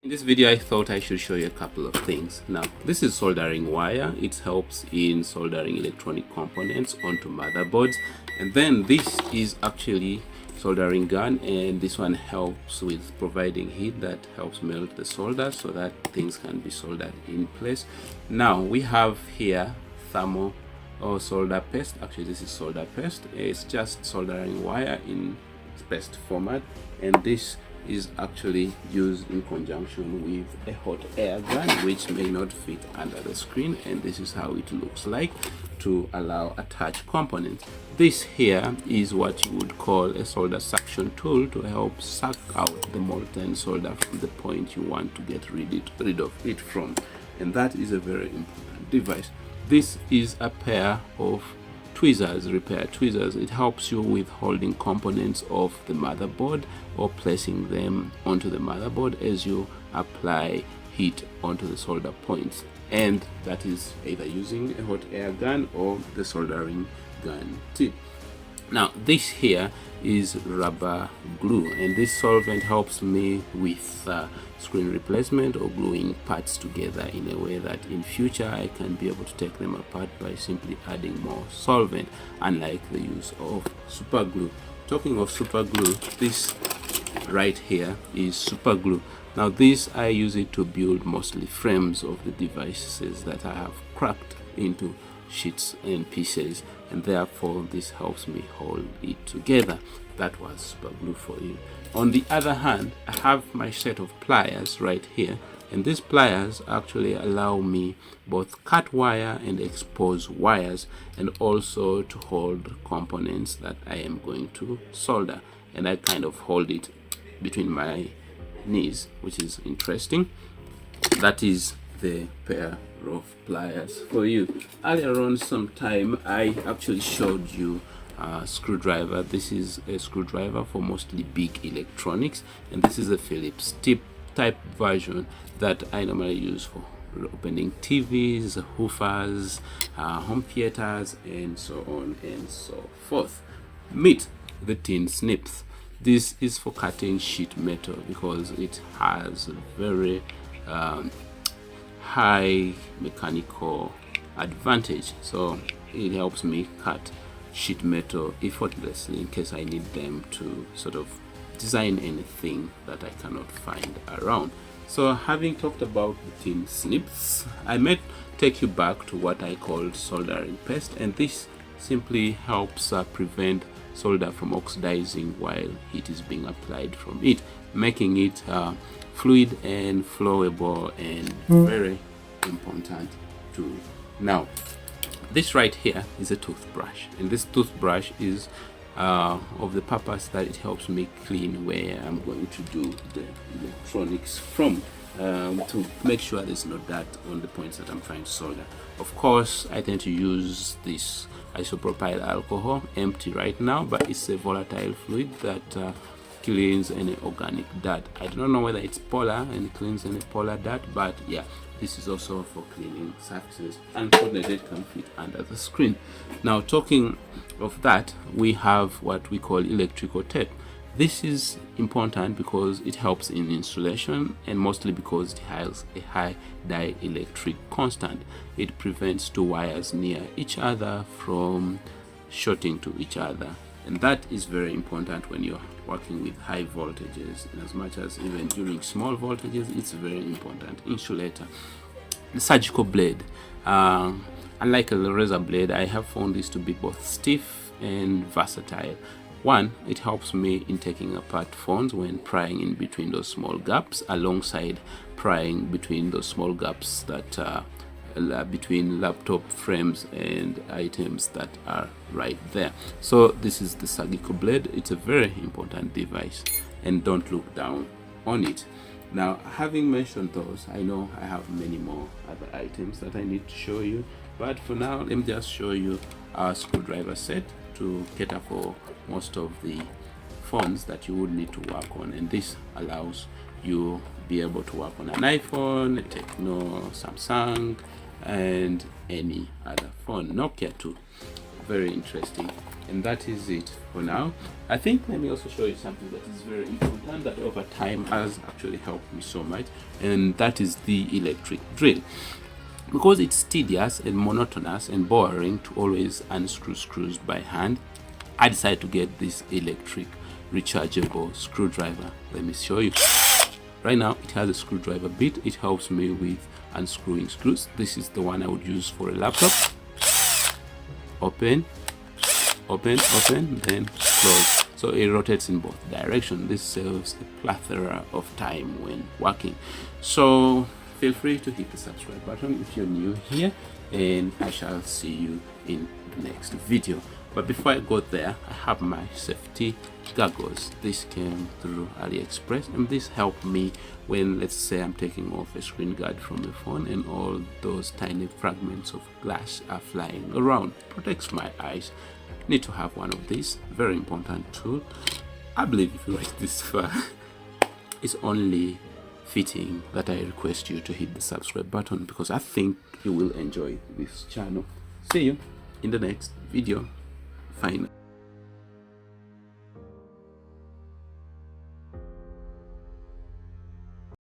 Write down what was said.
In this video, I thought I should show you a couple of things. Now, this is soldering wire. It helps in soldering electronic components onto motherboards. And then this is actually soldering gun, and this one helps with providing heat that helps melt the solder so that things can be soldered in place. Now, we have here thermal or solder paste. Actually, this is solder paste. It's just soldering wire in paste format, and this is actually used in conjunction with a hot air gun, which may not fit under the screen, and this is how it looks like to allow attached components. This here is what you would call a solder suction tool to help suck out the molten solder from the point you want to get rid of it from, and that is a very important device. This is a pair of tweezers, repair tweezers. It helps you with holding components of the motherboard or placing them onto the motherboard as you apply heat onto the solder points, and that is either using a hot air gun or the soldering gun tip. Now, this here is rubber glue, and this solvent helps me with screen replacement or gluing parts together in a way that in future I can be able to take them apart by simply adding more solvent, unlike the use of super glue. Talking of super glue, this right here is super glue. Now, this I use it to build mostly frames of the devices that I have cracked into sheets and pieces, and therefore this helps me hold it together. That was super glue for you. On the other hand, I have my set of pliers right here, and these pliers actually allow me both cut wire and expose wires, and also to hold components that I am going to solder, and I kind of hold it between my knees, which is interesting. That is the pair of pliers for you. Earlier on sometime I actually showed you a screwdriver. This is a screwdriver for mostly big electronics, and this is a Phillips tip type version that I normally use for opening TVs, hoofers, home theaters, and so on and so forth. Meet the tin snips. This is for cutting sheet metal because it has very high mechanical advantage, so it helps me cut sheet metal effortlessly in case I need them to sort of design anything that I cannot find around. So, having talked about the tin snips, I might take you back to what I called soldering paste, and this simply helps prevent solder from oxidizing while heat is being applied from it, making it fluid and flowable and very important too. Now, this right here is a toothbrush, and this toothbrush is of the purpose that it helps me clean where I'm going to do the electronics from, to make sure there's no dirt on the points that I'm trying to solder. Of course, I tend to use this isopropyl alcohol, empty right now, but it's a volatile fluid that cleans any organic dirt. I don't know whether it's polar and cleans any polar dirt, but yeah, this is also for cleaning surfaces. Unfortunately, it can fit under the screen. Now, talking of that, we have what we call electrical tape. This is important because it helps in insulation, and mostly because it has a high dielectric constant. It prevents two wires near each other from shorting to each other, and that is very important when you're working with high voltages, and as much as even during small voltages, it's very important insulator. The surgical blade, unlike a razor blade, I have found this to be both stiff and versatile. One, it helps me in taking apart phones when prying in between those small gaps, alongside prying between those small gaps that between laptop frames and items that are right there. So this is the surgical blade. It's a very important device, and don't look down on it. Now, having mentioned those, I know I have many more other items that I need to show you, but for now, let me just show you our screwdriver set to cater for most of the phones that you would need to work on, and this allows you be able to work on an iPhone, a Tecno, Samsung, and any other phone, Nokia too. very interesting. And that is it for now. I think let me also show you something that is very important that over time has actually helped me so much, and that is the electric drill. Because it's tedious and monotonous and boring to always unscrew screws by hand, I decided to get this electric rechargeable screwdriver. Let me show you. Right now it has a screwdriver bit. It helps me with unscrewing screws. This is the one I would use for a laptop. Open, then close. So it rotates in both directions. This saves a plethora of time when working. So feel free to hit the subscribe button if you're new here, and I shall see you in the next video. But before I go there, I have my safety goggles. This came through AliExpress, and this helped me when, let's say, I'm taking off a screen guard from the phone and all those tiny fragments of glass are flying around. Protects my eyes. Need to have one of these. Very important tool. I believe if you reach this far, it's only fitting that I request you to hit the subscribe button, because I think you will enjoy this channel. See you in the next video. Fine.